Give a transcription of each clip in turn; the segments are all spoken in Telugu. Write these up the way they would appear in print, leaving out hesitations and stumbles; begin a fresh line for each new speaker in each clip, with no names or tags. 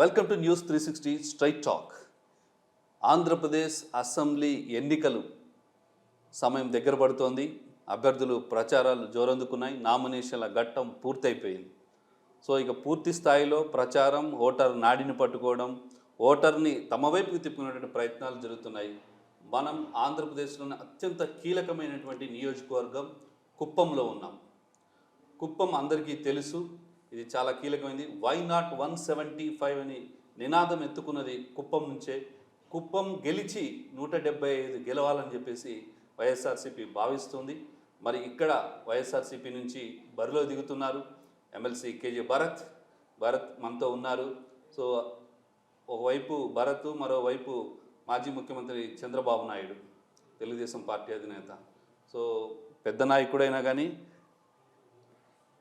Welcome to news 360 straight talk. Andhra Pradesh assembly ఎన్నికలు సమయం దగ్గర పడుతోంది. అభ్యర్థులు ప్రచారాలు జోరందుకున్నాయి. నామినేషన్ల ఘట్టం పూర్తయిపోయింది. సో ఇక పూర్తి స్థాయిలో ప్రచారం, ఓటర్ నాడిని పట్టుకోవడం, ఓటర్ని తమ వైపుకి తిప్పుకునేటువంటి ప్రయత్నాలు జరుగుతున్నాయి. మనం ఆంధ్రప్రదేశ్లోని అత్యంత కీలకమైనటువంటి నియోజకవర్గం కుప్పంలో ఉన్నాం. కుప్పం అందరికీ తెలుసు, ఇది చాలా కీలకమైంది. వై నాట్ 175 అని నినాదం ఎత్తుకున్నది కుప్పం నుంచే. కుప్పం గెలిచి 175 గెలవాలని చెప్పేసి వైఎస్ఆర్సీపీ భావిస్తుంది. మరి ఇక్కడ వైఎస్ఆర్సీపీ నుంచి బరిలో దిగుతున్నారు ఎమ్మెల్సీ కేజీ భరత్ మనతో ఉన్నారు. సో ఒకవైపు భరత్, మరోవైపు మాజీ ముఖ్యమంత్రి చంద్రబాబు నాయుడు, తెలుగుదేశం పార్టీ అధినేత. సో పెద్ద నాయకుడైనా కానీ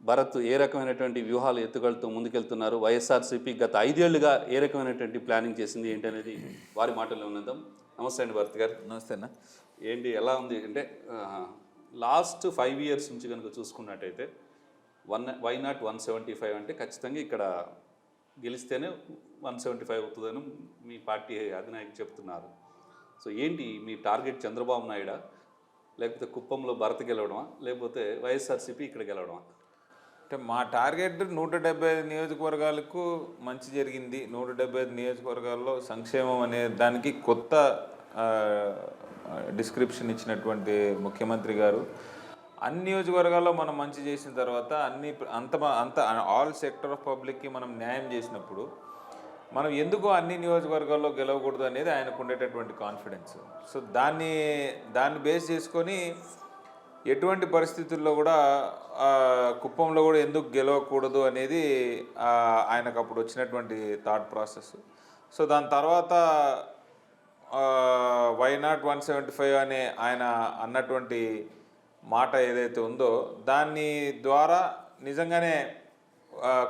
భరత్ ఏ రకమైనటువంటి వ్యూహాలు ఎత్తుగలతో ముందుకెళ్తున్నారు, వైఎస్ఆర్సీపీ గత 5 ఏళ్లుగా ఏ రకమైనటువంటి ప్లానింగ్ చేసింది ఏంటి అనేది వారి మాటల్లో ఉన్నద్దాం. నమస్తే అండి భరత్ గారు.
నమస్తే అన్న.
ఏంటి ఎలా ఉంది అంటే లాస్ట్ 5 ఇయర్స్ నుంచి కనుక చూసుకున్నట్టయితే వై నాట్ 175 అంటే ఖచ్చితంగా ఇక్కడ గెలిస్తేనే 175 అవుతుందని మీ పార్టీ అధినాయకులు చెప్తున్నారు. సో ఏంటి మీ టార్గెట్? చంద్రబాబు నాయుడా, లేకపోతే కుప్పంలో భరత్ గెలవడమా, లేకపోతే వైఎస్ఆర్సీపీ ఇక్కడ గెలవడమా?
అంటే మా టార్గెట్ 175 నియోజకవర్గాలకు మంచి జరిగింది. 175 నియోజకవర్గాల్లో సంక్షేమం అనే దానికి కొత్త డిస్క్రిప్షన్ ఇచ్చినటువంటి ముఖ్యమంత్రి గారు అన్ని నియోజకవర్గాల్లో మనం మంచి చేసిన తర్వాత అంత ఆల్ సెక్టర్ ఆఫ్ పబ్లిక్కి మనం న్యాయం చేసినప్పుడు మనం ఎందుకు అన్ని నియోజకవర్గాల్లో గెలవకూడదు అనేది ఆయనకు ఉండేటటువంటి కాన్ఫిడెన్స్. సో దాన్ని బేస్ చేసుకొని ఎటువంటి పరిస్థితుల్లో కూడా కుప్పంలో కూడా ఎందుకు గెలవకూడదు అనేది ఆయనకు అప్పుడు వచ్చినటువంటి థాట్ ప్రాసెస్. సో దాని తర్వాత వై నాట్ 175 అనే ఆయన అన్నటువంటి మాట ఏదైతే ఉందో దాని ద్వారా నిజంగానే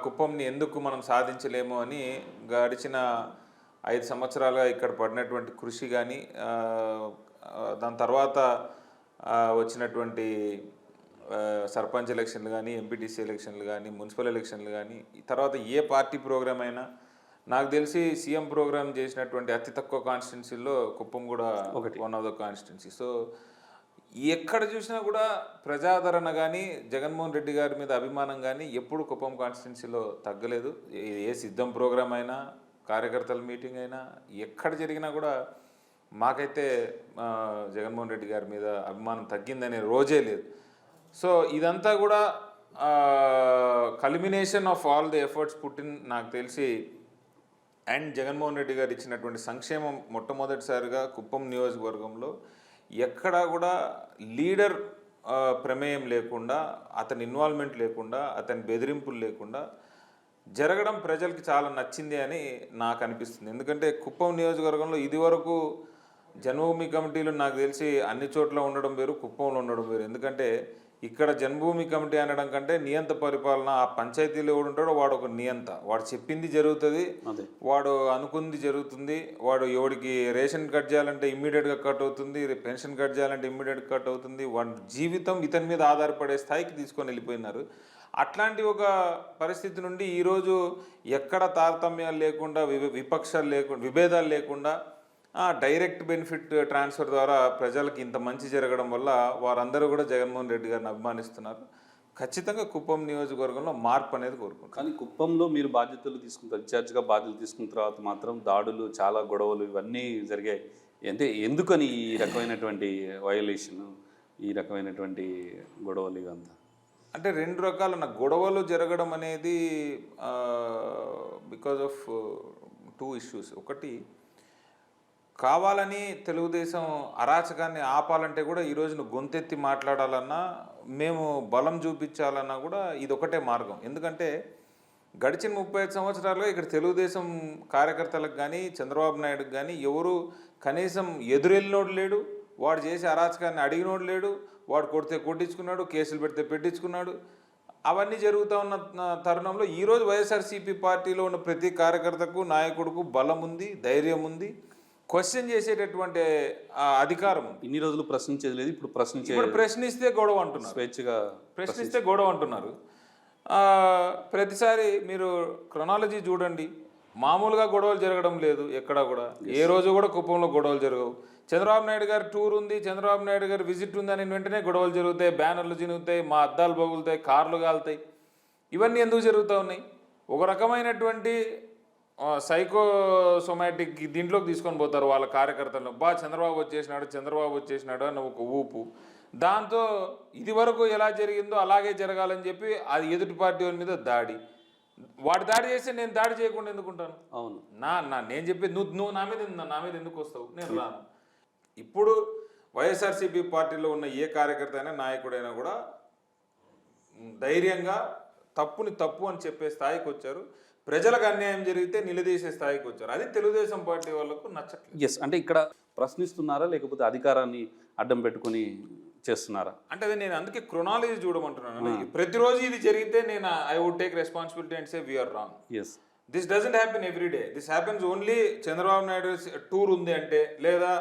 కుప్పంని ఎందుకు మనం సాధించలేము అని గడిచిన 5 సంవత్సరాలుగా ఇక్కడ పడినటువంటి కృషి కానీ, దాని తర్వాత వచ్చినటువంటి సర్పంచ్ ఎలక్షన్లు కానీ, ఎంపీటీసీ ఎలక్షన్లు కానీ, మున్సిపల్ ఎలక్షన్లు కానీ, తర్వాత ఏ పార్టీ ప్రోగ్రామ్ అయినా నాకు తెలిసి సీఎం ప్రోగ్రామ్ చేసినటువంటి అతి తక్కువ కాన్స్టిట్యున్సీల్లో కుప్పం కూడా one of the constituency. So ఎక్కడ చూసినా కూడా ప్రజాదరణ కానీ, జగన్మోహన్ రెడ్డి గారి మీద అభిమానం కానీ ఎప్పుడు కుప్పం కాన్స్టిట్యున్సీలో తగ్గలేదు. ఏ సిద్ధం ప్రోగ్రామ్ అయినా, కార్యకర్తల మీటింగ్ అయినా, ఎక్కడ జరిగినా కూడా మాకైతే జగన్మోహన్ రెడ్డి గారి మీద అభిమానం తగ్గిందనే రోజే లేదు. సో ఇదంతా కూడా culmination of all the efforts put in నాకు తెలిసి. అండ్ జగన్మోహన్ రెడ్డి గారు ఇచ్చినటువంటి సంక్షేమం మొట్టమొదటిసారిగా కుప్పం నియోజకవర్గంలో ఎక్కడా కూడా లీడర్ ప్రమేయం లేకుండా, అతని ఇన్వాల్వ్మెంట్ లేకుండా, అతని బెదిరింపులు లేకుండా జరగడం ప్రజలకి చాలా నచ్చింది అని నాకు అనిపిస్తుంది. ఎందుకంటే కుప్పం నియోజకవర్గంలో ఇదివరకు జన్మభూమి కమిటీలు నాకు తెలిసి అన్ని చోట్ల ఉండడం వేరు, కుప్పంలో ఉండడం వేరు. ఎందుకంటే ఇక్కడ జన్మభూమి కమిటీ అనడం కంటే నియంత పరిపాలన, ఆ పంచాయతీలో ఎవడు ఉంటాడో వాడు ఒక నియంత, వాడు చెప్పింది జరుగుతుంది, వాడు అనుకుంది జరుగుతుంది. వాడు ఎవడికి రేషన్ కట్ చేయాలంటే ఇమ్మీడియట్గా కట్ అవుతుంది, పెన్షన్ కట్ చేయాలంటే ఇమ్మీడియట్గా కట్ అవుతుంది. వాడి జీవితం ఇతని మీద ఆధారపడే స్థాయికి తీసుకొని వెళ్ళిపోయినారు. అట్లాంటి ఒక పరిస్థితి నుండి ఈరోజు ఎక్కడ తారతమ్యాలు లేకుండా, విపక్షాలు లేకుండా, విభేదాలు లేకుండా డైరెక్ట్ బెనిఫిట్ ట్రాన్స్ఫర్ ద్వారా ప్రజలకు ఇంత మంచి జరగడం వల్ల వారందరూ కూడా జగన్మోహన్ రెడ్డి గారిని అభిమానిస్తున్నారు. ఖచ్చితంగా కుప్పం నియోజకవర్గంలో మార్పు అనేది కోరుకుంటారు.
కానీ కుప్పంలో మీరు బాధ్యతలు తీసుకుంటారు, ఇన్ఛార్జ్గా బాధ్యతలు తీసుకున్న తర్వాత మాత్రం దాడులు, చాలా గొడవలు ఇవన్నీ జరిగాయి. అంటే ఎందుకని ఈ రకమైనటువంటి వయలేషన్, ఈ రకమైనటువంటి గొడవలు ఇవంతా?
అంటే 2 రకాల గొడవలు జరగడం అనేది బికాజ్ ఆఫ్ 2 ఇష్యూస్. ఒకటి, కావాలని తెలుగుదేశం అరాచకాన్ని ఆపాలంటే కూడా ఈరోజు నువ్వు గొంతెత్తి మాట్లాడాలన్నా, మేము బలం చూపించాలన్నా కూడా ఇది ఒకటే మార్గం. ఎందుకంటే గడిచిన 35 సంవత్సరాలుగా ఇక్కడ తెలుగుదేశం కార్యకర్తలకు కానీ, చంద్రబాబు నాయుడుకి కానీ ఎవరు కనీసం ఎదురెళ్ళినోడు లేడు, వాడు చేసే అరాచకాన్ని అడిగినోడు లేడు, వాడు కొడితే కొట్టించుకున్నాడు, కేసులు పెడితే పెట్టించుకున్నాడు. అవన్నీ జరుగుతూ ఉన్న తరుణంలో ఈరోజు వైఎస్ఆర్సీపీ పార్టీలో ఉన్న ప్రతి కార్యకర్తకు, నాయకుడికి బలం ఉంది, ధైర్యం ఉంది, క్వశ్చన్ చేసేటటువంటి అధికారం.
ఇన్ని రోజులు ప్రశ్నించేది లేదు, ఇప్పుడు
ప్రశ్నిస్తే గొడవ అంటున్నారు,
స్వేచ్ఛగా
ప్రశ్నిస్తే గొడవ అంటున్నారు. ప్రతిసారి మీరు క్రొనాలజీ చూడండి, మామూలుగా గొడవలు జరగడం లేదు ఎక్కడా కూడా, ఏ రోజు కూడా కుప్పంలో గొడవలు జరగవు. చంద్రబాబు నాయుడు గారి టూర్ ఉంది, చంద్రబాబు నాయుడు గారి విజిట్ ఉంది అని వెంటనే గొడవలు జరుగుతాయి, బ్యానర్లు చినుగుతాయి, మా అద్దాలు పగులుతాయి, కార్లు కాలుతాయి. ఇవన్నీ ఎందుకు జరుగుతూ ఉన్నాయి? ఒక రకమైనటువంటి సైకోసోమాటిక్ దీంట్లోకి తీసుకొని పోతారు వాళ్ళ కార్యకర్తలను. చంద్రబాబు వచ్చేసినాడు అని ఒక ఊపు. దాంతో ఇది వరకు ఎలా జరిగిందో అలాగే జరగాలని చెప్పి అది ఎదుటి పార్టీ వాళ్ళ మీద దాడి. వాడు దాడి చేస్తే నేను దాడి చేయకుండా ఎందుకుంటాను?
అవును,
నేను చెప్పేది నువ్వు నా మీద ఎందుకు వస్తావు? నేను రాను. ఇప్పుడు వైఎస్ఆర్సీపీ పార్టీలో ఉన్న ఏ కార్యకర్త అయినా నాయకుడైనా కూడా ధైర్యంగా తప్పుని తప్పు అని చెప్పే స్థాయికి వచ్చారు. ప్రజలకు అన్యాయం జరిగితే నిలదీసే స్థాయికి వచ్చారు. అది తెలుగుదేశం పార్టీ వాళ్ళకు నచ్చట్లేదు.
ఎస్, అంటే ఇక్కడ ప్రశ్నిస్తున్నారా లేకపోతే అధికారాన్ని అడ్డం పెట్టుకుని చేస్తున్నారా?
అంటే అది నేను అందుకే క్రొనాలజీ చూడమంటున్నాను. ప్రతిరోజు ఇది జరిగితే నేను I would take responsibility and say we're wrong.
Yes,
this doesn't happen every day. This happens only Chandrababu Naidu tour ఉంది అంటే, లేదా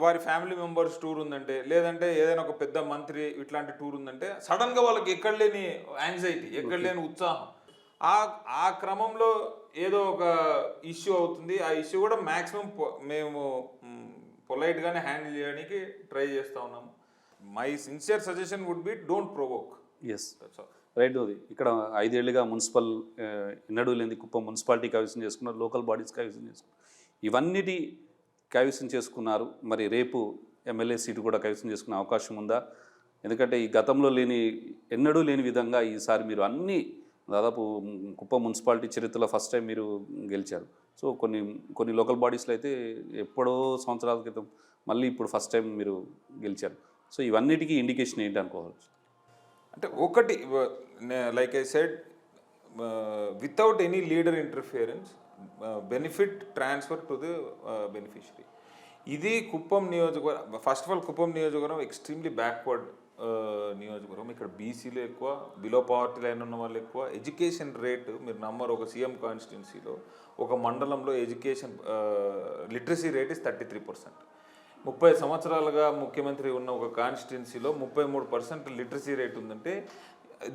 వారి ఫ్యామిలీ మెంబర్స్ టూర్ ఉందంటే, లేదంటే ఏదైనా ఒక పెద్ద మంత్రి ఇట్లాంటి టూర్ ఉందంటే సడన్గా వాళ్ళకి ఎక్కడ లేని యాంగ్జైటీ, ఎక్కడ లేని ఉత్సాహం. ఆ క్రమంలో ఏదో ఒక ఇష్యూ అవుతుంది. ఆ ఇష్యూ కూడా మ్యాక్సిమం మేము పొలైట్గానే హ్యాండిల్ చేయడానికి ట్రై చేస్తూ ఉన్నాము. My sincere suggestion would be don't provoke.
Yes, right. అది ఇక్కడ 5 ఏళ్ళుగా మున్సిపల్ ఎన్నడూ లేని కుప్పం మున్సిపాలిటీ కైవసం చేసుకున్నారు, లోకల్ బాడీస్ కైవసం చేసుకున్నారు, ఇవన్నిటి కైవసం చేసుకున్నారు. మరి రేపు ఎమ్మెల్యే సీటు కూడా కైవసం చేసుకునే అవకాశం ఉందా? ఎందుకంటే ఈ గతంలో ఎన్నడూ లేని విధంగా ఈసారి మీరు అన్ని దాదాపు కుప్పం మున్సిపాలిటీ చరిత్రలో ఫస్ట్ టైం మీరు గెలిచారు. సో కొన్ని లోకల్ బాడీస్లో అయితే ఎప్పుడో సంవత్సరాల క్రితం, మళ్ళీ ఇప్పుడు ఫస్ట్ టైం మీరు గెలిచారు. సో ఇవన్నిటికీ ఇండికేషన్ ఏంటి అనుకోవచ్చు?
అంటే ఒకటి, like I said, without any leader interference, benefit transfer to the beneficiary. ఇది కుప్పం నియోజకవర్గం. ఫస్ట్ ఆఫ్ ఆల్ కుప్పం నియోజకవర్గం ఎక్స్ట్రీమ్లీ బ్యాక్వర్డ్ నియోజకవర్గం. ఇక్కడ బీసీలు ఎక్కువ, బిలో పవర్టీ లైన్ ఉన్న వాళ్ళు ఎక్కువ. ఎడ్యుకేషన్ రేటు మీరు నమ్మరు, ఒక సీఎం కాన్స్టిట్యున్సీలో ఒక మండలంలో ఎడ్యుకేషన్ లిటరసీ రేట్ ఇస్ 33%. 30 సంవత్సరాలుగా ముఖ్యమంత్రి ఉన్న ఒక కాన్స్టిట్యున్సీలో 33% లిటరసీ రేట్ ఉందంటే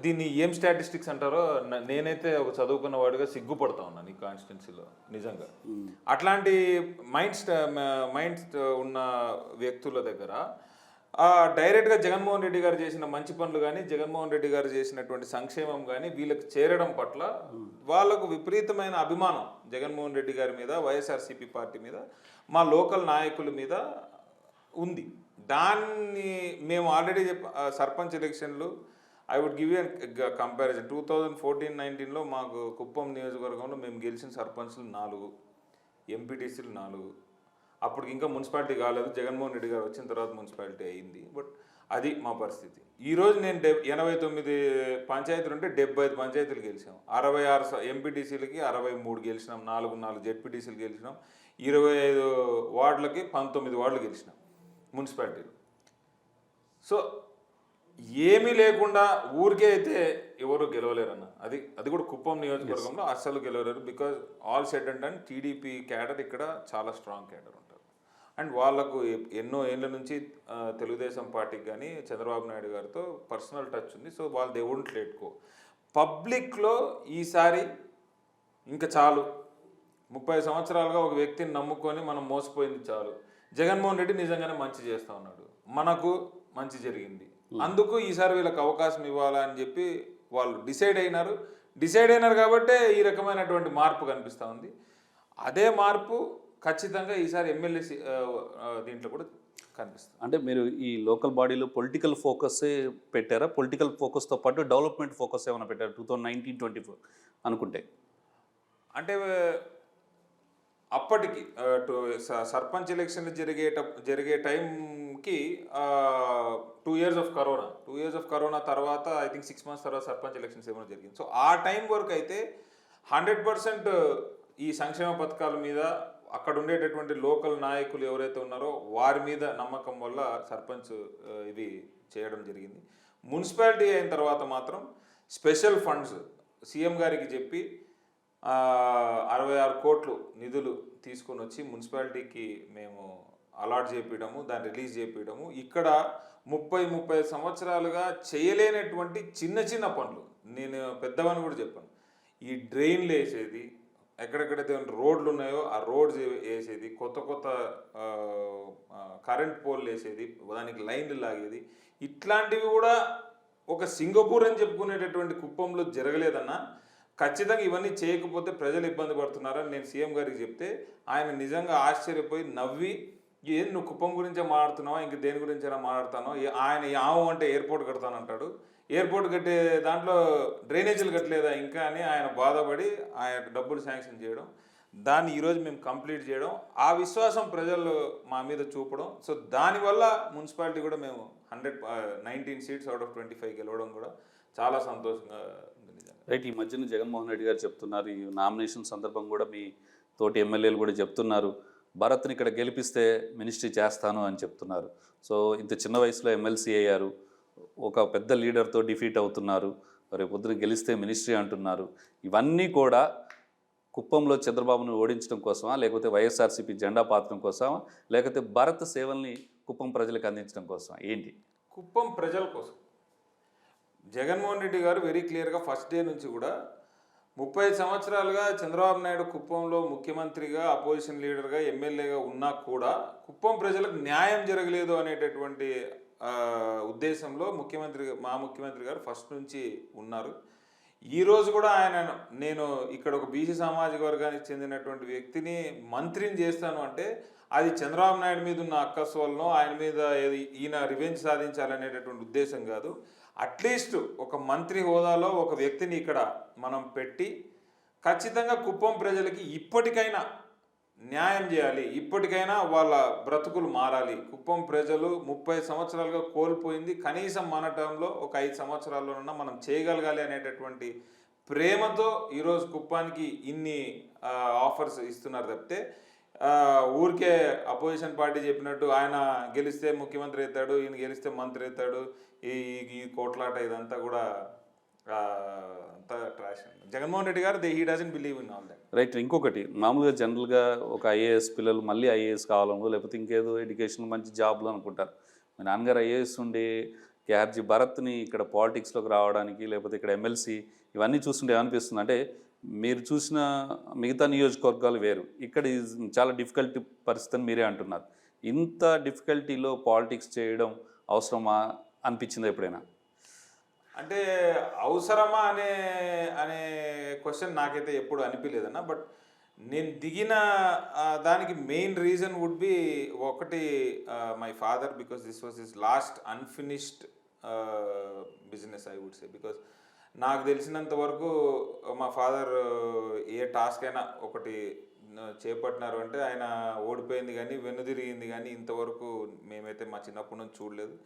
దీన్ని ఏం స్టాటిస్టిక్స్ అంటారో నేనైతే ఒక చదువుకున్న వాడిగా సిగ్గుపడతా ఉన్నాను ఈ కాన్స్టిట్యున్సీలో నిజంగా. అట్లాంటి మైండ్స్ ఉన్న వ్యక్తుల దగ్గర డైరెక్ట్గా జగన్మోహన్ రెడ్డి గారు చేసిన మంచి పనులు కానీ, జగన్మోహన్ రెడ్డి గారు చేసినటువంటి సంక్షేమం కానీ వీళ్ళకి చేరడం పట్ల వాళ్ళకు విపరీతమైన అభిమానం జగన్మోహన్ రెడ్డి గారి మీద, వైఎస్ఆర్సీపీ పార్టీ మీద, మా లోకల్ నాయకుల మీద ఉంది. దాన్ని మేము ఆల్రెడీ సర్పంచ్ ఎలక్షన్లు I would give you comparison. 2014-19లో మాకు కుప్పం నియోజకవర్గంలో మేము గెలిచిన సర్పంచ్లు 4, ఎంపీటీసీలు 4. అప్పటికి ఇంకా మున్సిపాలిటీ కాలేదు, జగన్మోహన్ రెడ్డి గారు వచ్చిన తర్వాత మున్సిపాలిటీ అయింది. బట్ అది మా పరిస్థితి. ఈరోజు నేను 89 పంచాయతీలు ఉంటే 75 పంచాయతీలు గెలిచాం, 66 ఎంపీటీసీలకి 63 గెలిచినాం, 4 జెడ్పీటీసీలు గెలిచినాం, 25 వార్డులకి 19 వార్డులు గెలిచినాం మున్సిపాలిటీలు. సో ఏమీ లేకుండా ఊరికే అయితే ఎవరు గెలవలేరన్న. అది కూడా కుప్పం నియోజకవర్గంలో అస్సలు గెలవలేరు. Because all said and done TDP cadre ఇక్కడ చాలా స్ట్రాంగ్ క్యాడర్ ఉంటారు. అండ్ వాళ్ళకు ఎన్నో ఏళ్ళ నుంచి తెలుగుదేశం పార్టీకి కానీ చంద్రబాబు నాయుడు గారితో పర్సనల్ టచ్ ఉంది. సో వాళ్ళు దే వుడెంట్ లెట్ గో. పబ్లిక్లో ఈసారి ఇంకా చాలు, 30 సంవత్సరాలుగా ఒక వ్యక్తిని నమ్ముకొని మనం మోసపోయింది చాలు. జగన్మోహన్ రెడ్డి నిజంగానే మంచి చేస్తూ ఉన్నాడు, మనకు మంచి జరిగింది, అందుకు ఈసారి వీళ్ళకి అవకాశం ఇవ్వాలా అని చెప్పి వాళ్ళు డిసైడ్ అయినారు కాబట్టే ఈ రకమైనటువంటి మార్పు కనిపిస్తూ ఉంది. అదే మార్పు ఖచ్చితంగా ఈసారి ఎమ్మెల్యే దీంట్లో కూడా కనిపిస్తుంది.
అంటే మీరు ఈ లోకల్ బాడీలో పొలిటికల్ ఫోకస్సే పెట్టారా? పొలిటికల్ ఫోకస్తో పాటు డెవలప్మెంట్ ఫోకస్ ఏమైనా పెట్టారా 2019-24 అనుకుంటే?
అంటే అప్పటికి సర్పంచ్ ఎలక్షన్లు జరిగే టైంకి 2 years ఆఫ్ కరోనా తర్వాత ఐ థింక్ 6 months తర్వాత సర్పంచ్ ఎలక్షన్స్ ఏమైనా జరిగింది. సో ఆ టైం వరకు అయితే 100% ఈ సంక్షేమ పథకాల మీద అక్కడ ఉండేటటువంటి లోకల్ నాయకులు ఎవరైతే ఉన్నారో వారి మీద నమ్మకం వల్ల సర్పంచ్ ఇది చేయడం జరిగింది. మున్సిపాలిటీ అయిన తర్వాత మాత్రం స్పెషల్ ఫండ్స్ సీఎం గారికి చెప్పి 66 కోట్లు నిధులు తీసుకొని వచ్చి మున్సిపాలిటీకి మేము అలాట్ చేయించడము, దాన్ని రిలీజ్ చేయించడము. ఇక్కడ 30 సంవత్సరాలుగా చేయలేనటువంటి చిన్న పనులు, నేను పెద్దవని కూడా చెప్పాను, ఈ డ్రైన్లు వేసేది, ఎక్కడెక్కడైతే రోడ్లు ఉన్నాయో ఆ రోడ్స్ వేసేది, కొత్త కొత్త కరెంట్ పోల్ వేసేది, దానికి లైన్లు లాగేది, ఇట్లాంటివి కూడా ఒక సింగపూర్ అని చెప్పుకునేటటువంటి కుప్పంలో జరగలేదన్నా. ఖచ్చితంగా ఇవన్నీ చేయకపోతే ప్రజలు ఇబ్బంది పడుతున్నారని నేను సీఎం గారికి చెప్తే ఆయన నిజంగా ఆశ్చర్యపోయి నవ్వి, ఏం నువ్వు కుప్పం గురించే మాట్లాడుతున్నావా, ఇంక దేని గురించైనా మాట్లాడుతానో, ఆయన యావు అంటే ఎయిర్పోర్ట్ కడతానంటాడు, ఎయిర్పోర్ట్ కట్టే దాంట్లో డ్రైనేజీలు కట్టలేదా ఇంకా అని ఆయన బాధపడి ఆయన డబ్బులు శాంక్షన్ చేయడం, దాన్ని ఈరోజు మేము కంప్లీట్ చేయడం, ఆ విశ్వాసం ప్రజలు మా మీద చూపడం. సో దానివల్ల మున్సిపాలిటీ కూడా మేము 19 సీట్స్ అవుట్ ఆఫ్ 25 గెలవడం కూడా చాలా సంతోషంగా ఉంది నిజంగా.
రైట్. ఈ మధ్యన జగన్మోహన్ రెడ్డి గారు చెప్తున్నారు, ఈ నామినేషన్ సందర్భం కూడా మీ తోటి ఎమ్మెల్యేలు కూడా చెప్తున్నారు, భరత్ని ఇక్కడ గెలిపిస్తే మినిస్ట్రీ చేస్తాను అని చెప్తున్నారు. సో ఇంత చిన్న వయసులో ఎమ్మెల్సీ అయ్యారు, ఒక పెద్ద లీడర్తో డిఫీట్ అవుతున్నారు, రేపు పొద్దున గెలిస్తే మినిస్ట్రీ అంటున్నారు. ఇవన్నీ కూడా కుప్పంలో చంద్రబాబును ఓడించడం కోసమా, లేకపోతే వైఎస్ఆర్సీపీ జెండా పాతడం కోసమా, లేకపోతే భారత సేవల్ని కుప్పం ప్రజలకు అందించడం కోసమా, ఏంటి?
కుప్పం ప్రజల కోసం జగన్మోహన్ రెడ్డి గారు వెరీ క్లియర్గా ఫస్ట్ డే నుంచి కూడా 30 సంవత్సరాలుగా చంద్రబాబు నాయుడు కుప్పంలో ముఖ్యమంత్రిగా, అపోజిషన్ లీడర్గా, ఎమ్మెల్యేగా ఉన్నా కూడా కుప్పం ప్రజలకు న్యాయం జరగలేదు అనేటటువంటి ఉద్దేశంలో మా ముఖ్యమంత్రి గారు ఫస్ట్ నుంచి ఉన్నారు. ఈరోజు కూడా ఆయన, నేను ఇక్కడ ఒక బీసీ సామాజిక వర్గానికి చెందినటువంటి వ్యక్తిని మంత్రిని చేస్తాను అంటే అది చంద్రబాబు నాయుడు మీద ఉన్న అక్కసు వలనో, ఆయన మీద ఈయన రివెంజ్ సాధించాలనేటటువంటి ఉద్దేశం కాదు. అట్లీస్ట్ ఒక మంత్రి హోదాలో ఒక వ్యక్తిని ఇక్కడ మనం పెట్టి ఖచ్చితంగా కుప్పం ప్రజలకి ఇప్పటికైనా న్యాయం చేయాలి, ఇప్పటికైనా వాళ్ళ బ్రతుకులు మారాలి. కుప్పం ప్రజలు 30 సంవత్సరాలుగా కోల్పోయింది కనీసం మన టైంలో ఒక 5 సంవత్సరాల్లోనన్నా మనం చేయగలగాలి అనేటటువంటి ప్రేమతో ఈరోజు కుప్పానికి ఇన్ని ఆఫర్స్ ఇస్తున్నారు తప్పితే ఊరికే అపోజిషన్ పార్టీ చెప్పినట్టు ఆయన గెలిస్తే ముఖ్యమంత్రి అవుతాడు, ఈయన గెలిస్తే మంత్రి అవుతాడు, ఈ కోట్లాట ఇదంతా కూడా అంతా ట్రాష్. జగన్మోహన్ రెడ్డి గారు he doesn't believe in all that.
Right. ఇంకొకటి, మామూలుగా జనరల్గా ఒక ఐఏఎస్ పిల్లలు మళ్ళీ ఐఏఎస్ కావాలనో లేకపోతే ఇంకేదో ఎడ్యుకేషన్ మంచి జాబ్లు అనుకుంటారు. మీ నాన్నగారు ఐఏఎస్ ఉండి కేఆర్జీ భరత్ని ఇక్కడ పాలిటిక్స్లోకి రావడానికి, లేకపోతే ఇక్కడ ఎమ్మెల్సీ, ఇవన్నీ చూస్తుంటే ఏమనిపిస్తుంది అంటే, మీరు చూసిన మిగతా నియోజకవర్గాలు వేరు, ఇక్కడ చాలా డిఫికల్టీ పరిస్థితి అని మీరే అంటున్నారు. ఇంత డిఫికల్టీలో పాలిటిక్స్ చేయడం అవసరమా అనిపించిందా ఎప్పుడైనా?
అంటే అవసరమా అనే క్వశ్చన్ నాకైతే ఎప్పుడు అనిపించలేదన్న. బట్ నేను దిగిన దానికి మెయిన్ రీజన్ వుడ్ బి ఒకటి, my father, because this was his last unfinished business I would say. Because నాకు తెలిసినంత వరకు మా ఫాదర్ ఏ టాస్క్ అయినా ఒకటి చేపట్టినారు అంటే ఆయన ఓడిపోయింది కానీ వెన్నుదిరిగింది కానీ ఇంతవరకు మేమైతే మా చిన్నప్పటి నుంచి చూడలేదు.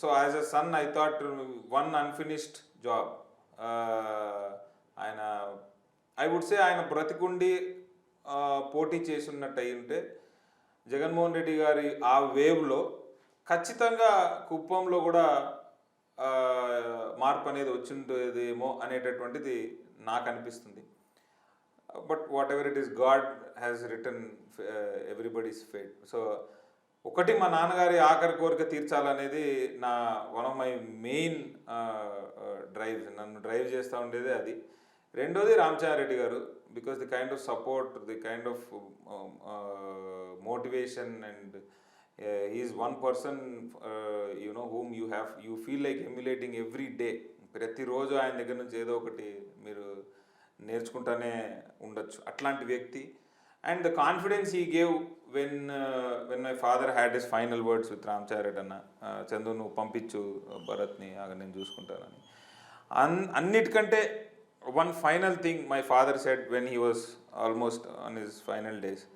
So as a son I thought one unfinished job. ఆయన ఐ వుడ్ సే ఆయన బ్రతికుండి పోటీ చేస్తున్నట్టు అయి ఉంటే జగన్మోహన్ రెడ్డి గారి ఆ వేవ్లో ఖచ్చితంగా కుప్పంలో కూడా మార్పు అనేది వచ్చిందేమో అనేటటువంటిది నాకు అనిపిస్తుంది. But what ever it is, God has return everybody's fate. So ఒకటి, మా నాన్నగారి ఆఖరి కోరిక తీర్చాలనేది నా one of my main drives, నన్ను డ్రైవ్ చేస్తూ ఉండేది అది. రెండోది రామచంద్రారెడ్డి గారు, because the kind of support, the kind of motivation, and he is one person whom you feel like emulating every day. ప్రతిరోజు ఆయన దగ్గర నుంచి ఏదో ఒకటి మీరు నేర్చుకుంటానే ఉండొచ్చు, అట్లాంటి వ్యక్తి. And the confidence he gave when my father had his final words with Ramachareddy అన్న, చందు నువ్వు పంపించు భరత్ని, నేను చూసుకుంటానని. అన్నిటికంటే one final thing my father said when he was almost on his final days,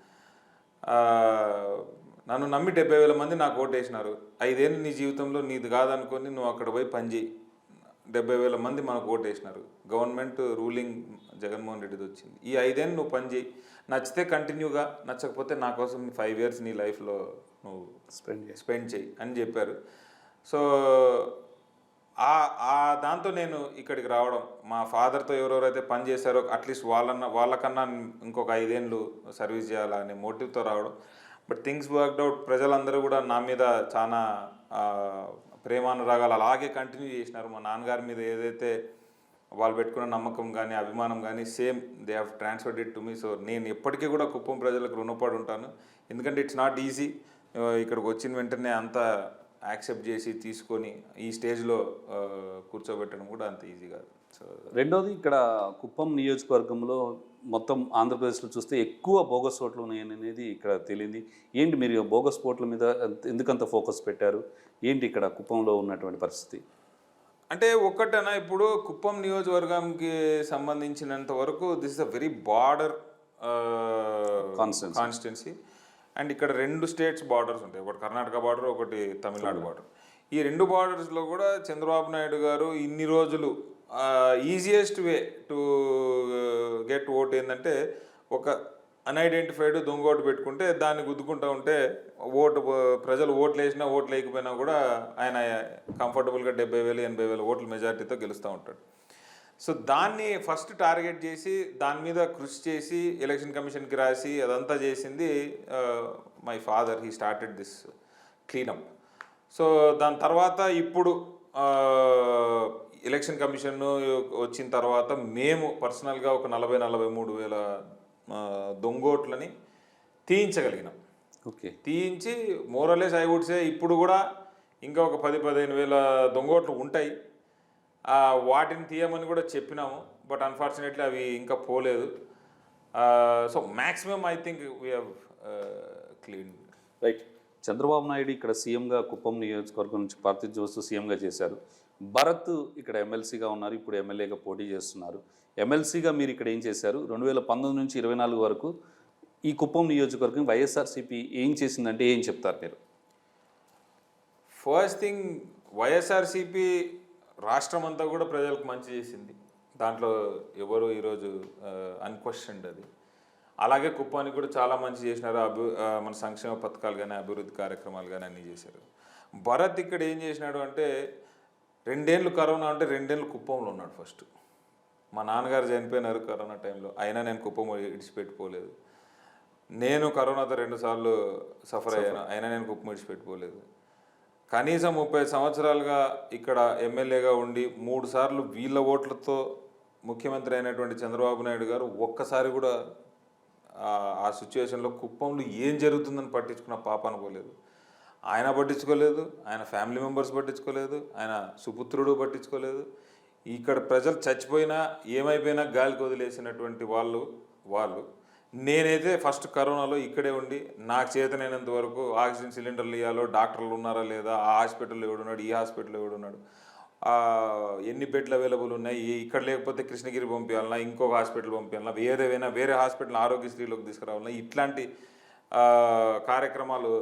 నన్ను నమ్మి 70,000 మంది నాకు ఓటేసినారు, 5 ఏళ్ళు నీ జీవితంలో నీది కాదనుకొని నువ్వు అక్కడ పోయి పనిచేయి, 70,000 మంది మనకు ఓటేసినారు, గవర్నమెంట్ రూలింగ్ జగన్మోహన్ రెడ్డిది వచ్చింది, ఈ 5 ఏళ్ళు నువ్వు పనిచేయి, నచ్చితే కంటిన్యూగా, నచ్చకపోతే నా కోసం 5 years నీ లైఫ్లో నువ్వు స్పెండ్ చేయి అని చెప్పారు. సో దాంతో నేను ఇక్కడికి రావడం, మా ఫాదర్తో ఎవరెవరైతే పని చేశారో అట్లీస్ట్ వాళ్ళకన్నా ఇంకొక 5 ఏళ్ళు సర్వీస్ చేయాలనే మోటివ్తో రావడం. But things worked out. ప్రజలందరూ కూడా నా మీద చాలా ప్రేమానురాగాలు అలాగే కంటిన్యూ చేసినారు. మా నాన్నగారి మీద ఏదైతే వాళ్ళు పెట్టుకున్న నమ్మకం కానీ అభిమానం కానీ same they have transferred it to me. So నేను ఎప్పటికీ కూడా కుప్పం ప్రజలకు రుణపడి ఉంటాను. ఎందుకంటే ఇట్స్ నాట్ ఈజీ ఇక్కడికి వచ్చిన వెంటనే అంతా యాక్సెప్ట్ చేసి తీసుకొని ఈ స్టేజ్లో కూర్చోబెట్టడం కూడా అంత ఈజీ కాదు. సో
రెండోది, ఇక్కడ కుప్పం నియోజకవర్గంలో మొత్తం ఆంధ్రప్రదేశ్లో చూస్తే ఎక్కువ బోగస్ ఓట్లు ఉన్నాయనేది ఇక్కడ తెలియంది. ఏంటి మీరు బోగస్ ఓట్ల మీద ఎందుకంత ఫోకస్ పెట్టారు? ఏంటి ఇక్కడ కుప్పంలో ఉన్నటువంటి పరిస్థితి?
అంటే ఒక్కటేనా, ఇప్పుడు కుప్పం నియోజకవర్గానికి సంబంధించినంత వరకు this is a very border constituency. And ఇక్కడ 2 స్టేట్స్ బార్డర్స్ ఉంటాయి, ఒకటి కర్ణాటక బార్డర్, ఒకటి తమిళనాడు బార్డర్. ఈ 2 బార్డర్స్లో కూడా చంద్రబాబు నాయుడు గారు ఇన్ని రోజులు easiest way to get vote ఏంటంటే ఒక అన్ఐడెంటిఫైడ్ దొంగ ఓటు పెట్టుకుంటే దాన్ని గుద్దుకుంటూ ఉంటే ప్రజలు ఓట్లు వేసినా ఓట్లు వేయకపోయినా కూడా ఆయన కంఫర్టబుల్గా 70,000 80,000 ఓట్ల మెజార్టీతో గెలుస్తూ ఉంటాడు. సో దాన్ని ఫస్ట్ టార్గెట్ చేసి దాని మీద కృషి చేసి ఎలక్షన్ కమిషన్కి రాసి అదంతా చేసింది my father. He started this cleanup. So దాని తర్వాత ఇప్పుడు ఎలక్షన్ కమిషన్ వచ్చిన తర్వాత మేము పర్సనల్గా ఒక 40-43 వేల దొంగోట్లని తీయించగలిగినాం.
ఓకే,
తీయించి మోరలెస్ ఐ వుడ్ సే ఇప్పుడు కూడా ఇంకా ఒక 10-15 వేల దొంగోట్లు ఉంటాయి. వాటిని తీయమని కూడా చెప్పినాము, బట్ అన్ఫార్చునేట్లీ అవి ఇంకా పోలేదు. So maximum I think we have clean.
Right. Chandrababu Naidu ఇక్కడ సీఎంగా కుప్పం నియోజకవర్గం నుంచి ప్రాతినిధ్యం వస్తూ సీఎంగా చేశారు. భరత్ ఇక్కడ ఎమ్మెల్సీగా ఉన్నారు, ఇప్పుడు ఎమ్మెల్యేగా పోటీ చేస్తున్నారు. ఎమ్మెల్సీగా మీరు ఇక్కడ ఏం చేశారు? 2019 నుంచి 24 వరకు ఈ కుప్పం నియోజకవర్గం వైఎస్ఆర్సీపీ ఏం చేసిందంటే ఏం చెప్తారు మీరు?
ఫస్ట్ థింగ్, వైఎస్ఆర్సీపీ రాష్ట్రం అంతా కూడా ప్రజలకు మంచి చేసింది, దాంట్లో ఎవరు ఈరోజు అన్క్వశ్చన్డ్ అది. అలాగే కుప్పానికి కూడా చాలా మంచి చేసినారు. మన సంక్షేమ పథకాలు కానీ అభివృద్ధి కార్యక్రమాలు కానీ అన్నీ చేశారు. భరత్ ఇక్కడ ఏం చేసినాడు అంటే 2 ఏళ్ళు కరోనా అంటే 2 ఏళ్ళు కుప్పంలో ఉన్నాడు. ఫస్ట్ మా నాన్నగారు చనిపోయినారు కరోనా టైంలో, అయినా నేను కుప్పం విడిచిపెట్టుకోలేదు. నేను కరోనాతో 2 సార్లు సఫర్ అయ్యాను, అయినా నేను కుప్పం విడిచిపెట్టుకోలేదు. కనీసం 30 సంవత్సరాలుగా ఇక్కడ ఎమ్మెల్యేగా ఉండి 3 సార్లు వీళ్ళ ఓట్లతో ముఖ్యమంత్రి అయినటువంటి చంద్రబాబు నాయుడు గారు ఒక్కసారి కూడా ఆ సిచ్యువేషన్లో కుప్పంలో ఏం జరుగుతుందని పట్టించుకున్న పాపాన పోలేదు. ఆయన పట్టించుకోలేదు, ఆయన ఫ్యామిలీ మెంబర్స్ పట్టించుకోలేదు, ఆయన సుపుత్రుడు పట్టించుకోలేదు. ఇక్కడ ప్రజలు చచ్చిపోయినా ఏమైపోయినా గాలికి వదిలేసినటువంటి వాళ్ళు నేనైతే ఫస్ట్ కరోనాలో ఇక్కడే ఉండి నాకు చేతనైనంత వరకు ఆక్సిజన్ సిలిండర్లు ఇవ్వాలో, డాక్టర్లు ఉన్నారా లేదా, ఆ హాస్పిటల్లో ఎవడున్నాడు, ఈ హాస్పిటల్లో ఎవడున్నాడు, ఎన్ని బెడ్లు అవైలబుల్ ఉన్నాయి, ఇక్కడ లేకపోతే కృష్ణగిరి పంపించాలన్నా, ఇంకొక హాస్పిటల్ పంపించాలన్నా, వేరే హాస్పిటల్ ఆరోగ్యశ్రీలోకి తీసుకురావాలన్నా, ఇట్లాంటి కార్యక్రమాలు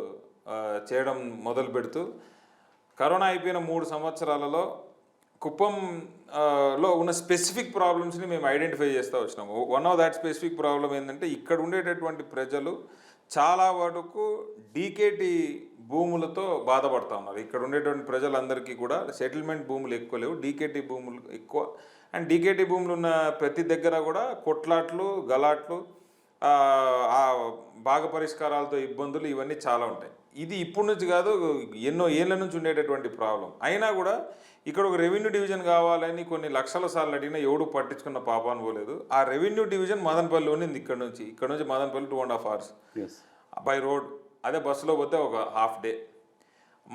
చేయడం మొదలు పెడుతూ కరోనా అయిపోయిన 3 సంవత్సరాలలో కుప్పంలో ఉన్న స్పెసిఫిక్ ప్రాబ్లమ్స్ని మేము ఐడెంటిఫై చేస్తూ వచ్చినాము. One of that specific problem ఏంటంటే ఇక్కడ ఉండేటటువంటి ప్రజలు చాలా వరకు డీకేటీ భూములతో బాధపడుతూ ఉన్నారు. ఇక్కడ ఉండేటువంటి ప్రజలందరికీ కూడా సెటిల్మెంట్ భూములు ఎక్కువ లేవు, డీకేటీ భూములు ఎక్కువ. అండ్ డీకేటీ భూములు ఉన్న ప్రతి దగ్గర కూడా కొట్లాట్లు, గలాట్లు, భాగ పరిష్కారాలతో ఇబ్బందులు ఇవన్నీ చాలా ఉంటాయి. ఇది ఇప్పటి నుంచి కాదు, ఎన్నో ఏళ్ళ నుంచి ఉండేటటువంటి ప్రాబ్లం. అయినా కూడా ఇక్కడ ఒక రెవెన్యూ డివిజన్ కావాలని కొన్ని లక్షల సార్లు అడిగినా ఎవడు పట్టించుకున్న పాపాను పోలేదు. ఆ రెవెన్యూ డివిజన్ మదనపల్లి ఉంది. ఇక్కడ నుంచి మదనపల్లి 2.5 hours బై రోడ్. అదే బస్సులో పోతే ఒక హాఫ్ డే.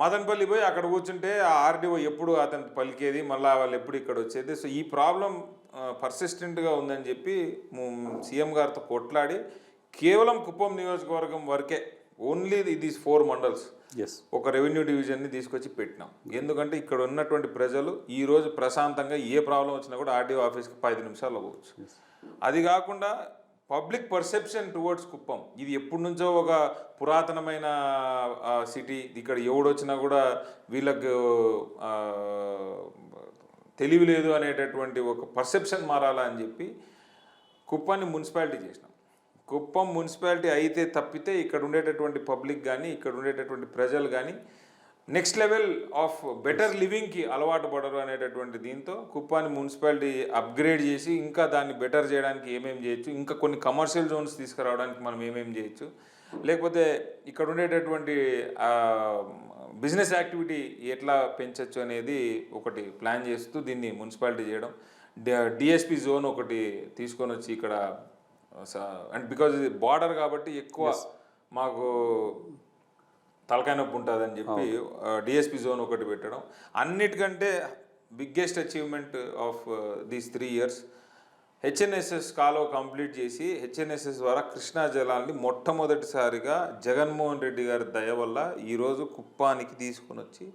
మదనపల్లి పోయి అక్కడ కూర్చుంటే ఆ ఆర్డీఓ ఎప్పుడు అతను పలికేది, మళ్ళీ వాళ్ళు ఎప్పుడు ఇక్కడ వచ్చేది. సో ఈ ప్రాబ్లం పర్సిస్టెంట్గా ఉందని చెప్పి సీఎం గారితో కొట్లాడి కేవలం కుప్పం నియోజకవర్గం వరకే, ఓన్లీ దీస్ 4 మండల్స్ ఒక రెవెన్యూ డివిజన్ని తీసుకొచ్చి పెట్టినాం. ఎందుకంటే ఇక్కడ ఉన్నటువంటి ప్రజలు ఈరోజు ప్రశాంతంగా ఏ ప్రాబ్లం వచ్చినా కూడా ఆర్డీఓ ఆఫీస్కి 5 నిమిషాల్లో పోవచ్చు. అది కాకుండా పబ్లిక్ పర్సెప్షన్ టువర్డ్స్ కుప్పం, ఇది ఎప్పటి నుంచో ఒక పురాతనమైన సిటీ, ఇక్కడ ఎవడొచ్చినా కూడా వీళ్ళకు తెలివి లేదు అనేటటువంటి ఒక పర్సెప్షన్ మారాలా అని చెప్పి కుప్పాన్ని మున్సిపాలిటీ చేసినాం. కుప్పం మున్సిపాలిటీ అయితే తప్పితే ఇక్కడ ఉండేటటువంటి పబ్లిక్ కానీ ఇక్కడ ఉండేటటువంటి ప్రజలు కానీ నెక్స్ట్ లెవెల్ ఆఫ్ బెటర్ లివింగ్కి అలవాటు పడరు అనేటటువంటి దీంతో కుప్పాన్ని మున్సిపాలిటీ అప్గ్రేడ్ చేసి ఇంకా దాన్ని బెటర్ చేయడానికి ఏమేమి చేయొచ్చు, ఇంకా కొన్ని కమర్షియల్ జోన్స్ తీసుకురావడానికి మనం ఏమేమి చేయొచ్చు, లేకపోతే ఇక్కడ ఉండేటటువంటి బిజినెస్ యాక్టివిటీ ఎట్లా పెంచవచ్చు అనేది ఒకటి ప్లాన్ చేస్తూ దీన్ని మున్సిపాలిటీ చేయడం. డిఎస్పి జోన్ ఒకటి తీసుకొని వచ్చి ఇక్కడ అండ్ బికాజ్ ఇది బార్డర్ కాబట్టి ఎక్కువ మాకు తలకాయ నొప్పి ఉంటుందని చెప్పి డిఎస్పి జోన్ ఒకటి పెట్టడం. అన్నిటికంటే biggest achievement of these 3 years HNSS కాలువ కంప్లీట్ చేసి హెచ్ఎన్ఎస్ఎస్ ద్వారా కృష్ణా జలాల్ని మొట్టమొదటిసారిగా జగన్మోహన్ రెడ్డి గారి దయ వల్ల ఈరోజు కుప్పానికి తీసుకొని వచ్చి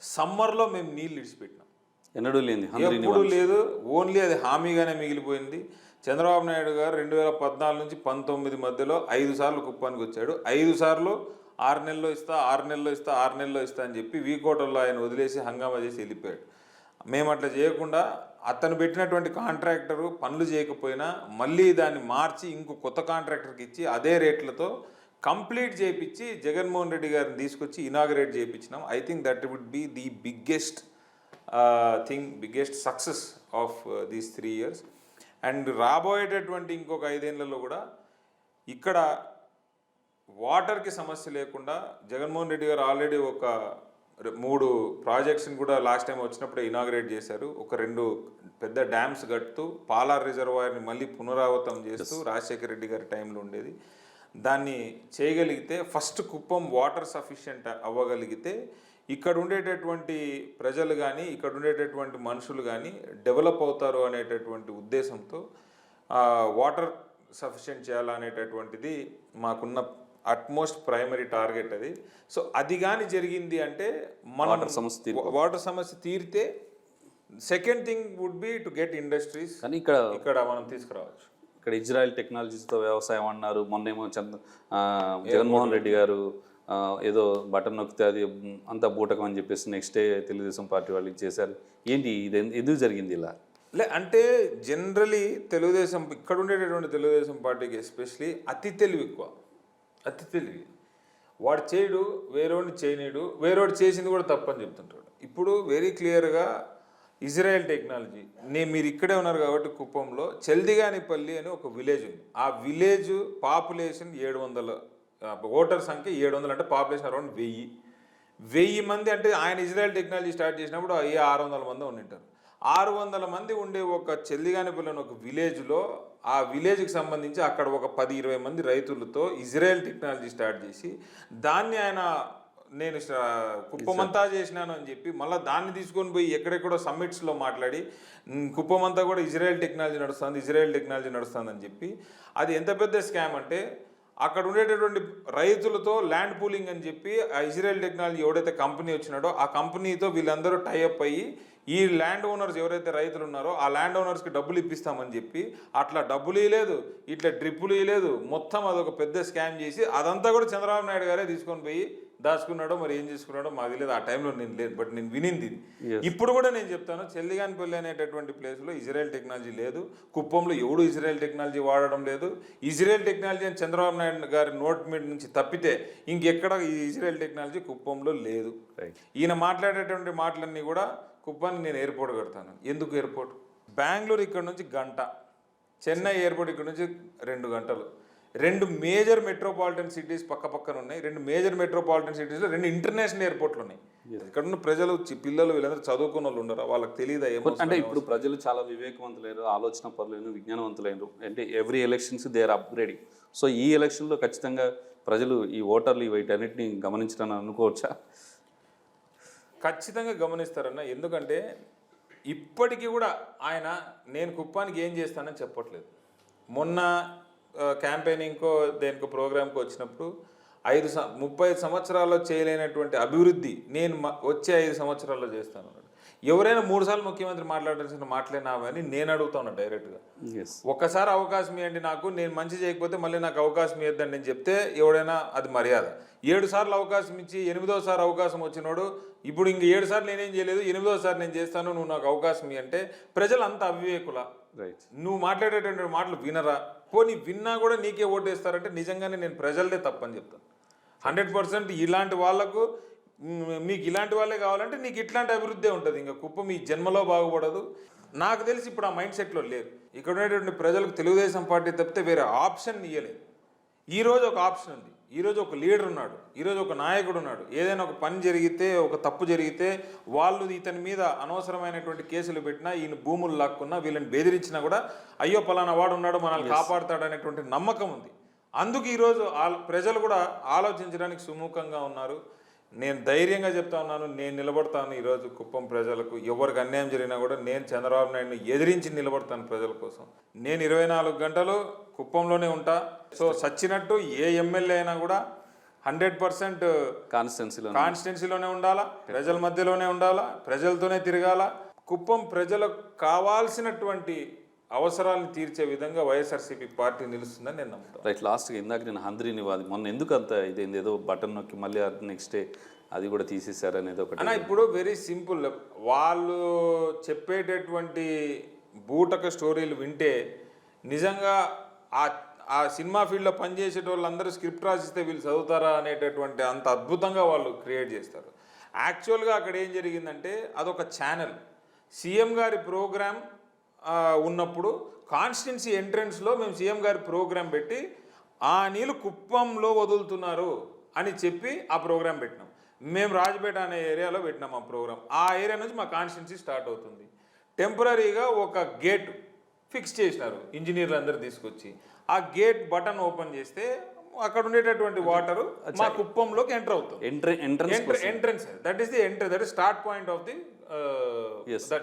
సమ్మర్లో మేము నీళ్ళు ఇడిచిపెట్టినాం.
ఎన్నడూ లేని
ఎప్పుడు లేదు, ఓన్లీ అది హామీగానే మిగిలిపోయింది. చంద్రబాబు నాయుడు గారు 2014 నుంచి 19 మధ్యలో 5 సార్లు కుప్పానికి వచ్చాడు. 5 సార్లు 6 నెలల్లో ఇస్తా 6 నెలల్లో ఇస్తా 6 నెలల్లో ఇస్తా అని చెప్పి వీకోటల్లో ఆయన వదిలేసి హంగామా చేసి వెళ్ళిపోయాడు. మేము అట్లా చేయకుండా అతను పెట్టినటువంటి కాంట్రాక్టరు పనులు చేయకపోయినా మళ్ళీ దాన్ని మార్చి ఇంకో కొత్త కాంట్రాక్టర్కి ఇచ్చి అదే రేట్లతో కంప్లీట్ చేయించి జగన్మోహన్ రెడ్డి గారిని తీసుకొచ్చి ఇనాగరేట్ చేయించినాం. I think that would be the biggest biggest success of these 3 years. And రాబోయేటటువంటి ఇంకొక 5 ఏళ్లలో కూడా ఇక్కడ వాటర్కి సమస్య లేకుండా జగన్మోహన్ రెడ్డి గారు ఆల్రెడీ ఒక 3 ప్రాజెక్ట్స్ని కూడా లాస్ట్ టైం వచ్చినప్పుడే ఇనాగరేట్ చేశారు. ఒక 2 పెద్ద డ్యామ్స్ కడుతూ పాలార్ రిజర్వాయర్ని మళ్ళీ పునరావృతం చేస్తూ రాజశేఖర రెడ్డి గారి టైంలో ఉండేది. దాన్ని చేయగలిగితే ఫస్ట్ కుప్పం వాటర్ సఫిషియెంట్ అవ్వగలిగితే ఇక్కడ ఉండేటటువంటి ప్రజలు కానీ ఇక్కడ ఉండేటటువంటి మనుషులు కానీ డెవలప్ అవుతారు అనేటటువంటి ఉద్దేశంతో వాటర్ సఫిషియెంట్ చేయాలనేటటువంటిది మాకున్న అట్మోస్ట్ ప్రైమరీ టార్గెట్ అది. సో అది కానీ జరిగింది అంటే మన వాటర్ సమస్య తీరితే second thing would be to get industries
కానీ
ఇక్కడ మనం తీసుకురావచ్చు.
ఇక్కడ ఇజ్రాయెల్ టెక్నాలజీస్తో వ్యవసాయం అన్నారు. మొన్నేమో జగన్మోహన్ రెడ్డి గారు ఏదో బటన్ నొక్కితే అది అంతా బూటకం అని చెప్పేసి నెక్స్ట్ డే తెలుగుదేశం పార్టీ వాళ్ళు చేశారు. ఏంటి ఇది ఎందుకు జరిగింది ఇలా?
అంటే జనరలీ తెలుగుదేశం ఇక్కడ ఉండేటటువంటి తెలుగుదేశం పార్టీకి ఎస్పెషలీ అతి తెలివి ఎక్కువ. అతి తెలివి వాడు చేయడు, వేరేవాడిని చేయనీడు, వేరేవాడు చేసింది కూడా తప్పని చెప్తుంటాడు. ఇప్పుడు వెరీ క్లియర్గా ఇజ్రాయెల్ టెక్నాలజీ మీరు ఇక్కడే ఉన్నారు కాబట్టి కుప్పంలో చెల్దిగానిపల్లి అని ఒక విలేజ్ ఉంది. ఆ విలేజ్ పాపులేషన్ 700, ఓటర్ సంఖ్య 700, అంటే పాపులేషన్ అరౌండ్ 1000 మంది. అంటే ఆయన ఇజ్రాయెల్ టెక్నాలజీ స్టార్ట్ చేసినప్పుడు 600 మంది ఉండింటారు. 600 మంది ఉండే ఒక చెల్లిగానిపల్లి అని ఒక విలేజ్లో ఆ విలేజ్కి సంబంధించి అక్కడ ఒక 10-20 మంది రైతులతో ఇజ్రాయెల్ టెక్నాలజీ స్టార్ట్ చేసి దాన్ని ఆయన నేను కుప్పమంతా చేసినాను అని చెప్పి మళ్ళీ దాన్ని తీసుకొని పోయి ఎక్కడెక్కడో సమ్మిట్స్లో మాట్లాడి కుప్పమంతా కూడా ఇజ్రాయెల్ టెక్నాలజీ నడుస్తుంది అని చెప్పి అది ఎంత పెద్ద స్కామ్ అంటే అక్కడ ఉండేటటువంటి రైతులతో ల్యాండ్ పూలింగ్ అని చెప్పి ఆ ఇజ్రాయెల్ టెక్నాలజీ ఎవడైతే కంపెనీ వచ్చినాడో ఆ కంపెనీతో వీళ్ళందరూ టైఅప్ అయ్యి ఈ ల్యాండ్ ఓనర్స్ ఎవరైతే రైతులు ఉన్నారో ఆ ల్యాండ్ ఓనర్స్కి డబ్బులు ఇప్పిస్తామని చెప్పి అట్లా డబ్బులు ఇవ్వలేదు, ఇట్లా డ్రిప్పులు ఇవ్వలేదు, మొత్తం అదొక పెద్ద స్కామ్ చేసి అదంతా కూడా చంద్రబాబు నాయుడు గారే తీసుకొని పోయి దాచుకున్నాడో మరి ఏం చేసుకున్నాడో మాకు లేదు. ఆ టైంలో నేను లేదు, బట్ నేను వినింది. ఇప్పుడు కూడా నేను చెప్తాను, చెల్లిగానిపల్లి అనేటటువంటి ప్లేస్లో ఇజ్రాయెల్ టెక్నాలజీ లేదు. కుప్పంలో ఎవడు ఇజ్రాయెల్ టెక్నాలజీ వాడడం లేదు. ఇజ్రాయెల్ టెక్నాలజీ అని చంద్రబాబు నాయుడు గారి నోట్ మీద నుంచి తప్పితే ఇంకెక్కడ ఈ ఇజ్రాయెల్ టెక్నాలజీ కుప్పంలో లేదు. ఈయన మాట్లాడేటువంటి మాటలన్నీ కూడా కుప్పానికి నేను ఎయిర్పోర్ట్ కడతాను. ఎందుకు ఎయిర్పోర్ట్? బెంగళూరు ఇక్కడ నుంచి గంట, చెన్నై ఎయిర్పోర్ట్ ఇక్కడ నుంచి 2 గంటలు. 2 మేజర్ మెట్రోపాలిటన్ సిటీస్ పక్కన ఉన్నాయి. 2 మేజర్ మెట్రోపాలిటన్ సిటీస్లో 2 ఇంటర్నేషనల్ ఎయిర్పోర్ట్లు ఉన్నాయి. ఇక్కడ ఉన్న ప్రజలు పిల్లలు వీళ్ళందరూ చదువుకున్న వాళ్ళు ఉండరు, వాళ్ళకి తెలియదా ఏమో.
అంటే ఇప్పుడు ప్రజలు చాలా వివేకవంతులైన, ఆలోచన పరులైన, విజ్ఞానవంతులైన. అంటే every elections they are upgrading. So ఈ ఎలక్షన్లో ఖచ్చితంగా ప్రజలు ఈ ఓటర్లు వీటన్నిటిని గమనించడానికి అనుకోవచ్చా?
ఖచ్చితంగా గమనిస్తారన్న. ఎందుకంటే ఇప్పటికీ కూడా ఆయన నేను కుప్పానికి ఏం చేస్తానని చెప్పట్లేదు. మొన్న క్యాంపెయినింగ్కో దేనికో ప్రోగ్రామ్కి వచ్చినప్పుడు 35 సంవత్సరాల్లో చేయలేనటువంటి అభివృద్ధి నేను వచ్చే 5 సంవత్సరాల్లో చేస్తాను అన్నాడు. ఎవరైనా 3 సార్లు ముఖ్యమంత్రి మాట్లాడాల్సిన మాట్లాడినావని నేను అడుగుతాను డైరెక్ట్గా. ఒక్కసారి అవకాశం ఇవ్వండి నాకు, నేను మంచి చేయకపోతే మళ్ళీ నాకు అవకాశం ఇవ్వద్దండి నేను చెప్తే ఎవడైనా అది మర్యాద. 7 సార్లు అవకాశం ఇచ్చి 8వ అవకాశం వచ్చినోడు ఇప్పుడు ఇంక 7 సార్లు నేనేం చేయలేదు, 8వ నేను చేస్తాను, నువ్వు నాకు అవకాశం ఇవ్వంటే ప్రజలు అంత అవివేకులా?
రైట్.
నువ్వు మాట్లాడేటువంటి మాటలు వినరా? పోనీ విన్నా కూడా నీకే ఓటేస్తారంటే నిజంగానే నేను ప్రజలదే తప్పని చెప్తాను. 100% ఇలాంటి వాళ్లకు మీకు ఇలాంటి వాళ్ళే కావాలంటే నీకు ఇట్లాంటి అభివృద్ధి ఉంటుంది. ఇంకా కుప్పం మీ జన్మలో బాగుపడదు. నాకు తెలిసి ఇప్పుడు ఆ మైండ్ సెట్లో లేరు. ఇక్కడ ఉండేటువంటి ప్రజలకు తెలుగుదేశం పార్టీ తప్పితే వేరే ఆప్షన్ ఇవ్వలేదు. ఈరోజు ఒక ఆప్షన్ ఉంది. ఈరోజు ఒక లీడర్ ఉన్నాడు, ఈరోజు ఒక నాయకుడు ఉన్నాడు. ఏదైనా ఒక పని జరిగితే, ఒక తప్పు జరిగితే వాళ్ళు ఇతని మీద అనవసరమైనటువంటి కేసులు పెట్టినా, ఈయన భూములు లాక్కున్నా, వీళ్ళని బెదిరించినా కూడా అయ్యో పలానా వాడు ఉన్నాడు మనల్ని కాపాడుతాడు అనేటువంటి నమ్మకం ఉంది. అందుకు ఈరోజు ప్రజలు కూడా ఆలోచించడానికి సుముఖంగా ఉన్నారు. నేను ధైర్యంగా చెప్తా ఉన్నాను, నేను నిలబడతాను ఈరోజు కుప్పం ప్రజలకు. ఎవరికి అన్యాయం జరిగినా కూడా నేను చంద్రబాబు నాయుడుని ఎదిరించి నిలబడతాను ప్రజల కోసం. నేను 24 గంటలు కుప్పంలోనే ఉంటా. సో సచ్చినట్టు ఏ ఎమ్మెల్యే అయినా కూడా 100% కాన్స్టిట్యున్సీలోనే ఉండాలా, ప్రజల మధ్యలోనే ఉండాలా, ప్రజలతోనే తిరగాల. కుప్పం ప్రజలకు కావాల్సినటువంటి అవసరాలను తీర్చే విధంగా వైఎస్ఆర్సీపీ పార్టీ నిలుస్తుందని నేను నమ్ముతాను.
రైట్. లాస్ట్గా ఇందాక నేను హంద్రీని వాది మొన్న ఎందుకు అంత ఇదేంది, ఏదో బటన్ నొక్కి మళ్ళీ నెక్స్ట్ డే అది కూడా తీసేశారు అనేది ఒకటి.
అన్న ఇప్పుడు వెరీ సింపుల్, వాళ్ళు చెప్పేటటువంటి బూటక స్టోరీలు వింటే నిజంగా ఆ సినిమా ఫీల్డ్లో పనిచేసే వాళ్ళందరూ స్క్రిప్ట్ రాసిస్తే వీళ్ళు చదువుతారా అనేటటువంటి అంత అద్భుతంగా వాళ్ళు క్రియేట్ చేస్తారు. యాక్చువల్గా అక్కడ ఏం జరిగిందంటే అదొక ఛానల్. సీఎం గారి ప్రోగ్రామ్ ఉన్నప్పుడు కాన్స్టిట్యున్సీ ఎంట్రన్స్లో మేము సీఎం గారి ప్రోగ్రాం పెట్టి ఆ నీళ్ళు కుప్పంలో వదులుతున్నారు అని చెప్పి ఆ ప్రోగ్రాం పెట్టినాం. మేము రాజపేట అనే ఏరియాలో పెట్టినాం ఆ ప్రోగ్రాం. ఆ ఏరియా నుంచి మా కాన్స్టిట్యున్సీ స్టార్ట్ అవుతుంది. టెంపరీగా ఒక గేట్ ఫిక్స్ చేసినారు ఇంజనీర్లు అందరూ తీసుకొచ్చి. ఆ గేట్ బటన్ ఓపెన్ చేస్తే అక్కడ ఉండేటటువంటి వాటర్ మా కుప్పంలోకి ఎంటర్ అవుతుంది. Entrance that is the entry, that is start point of the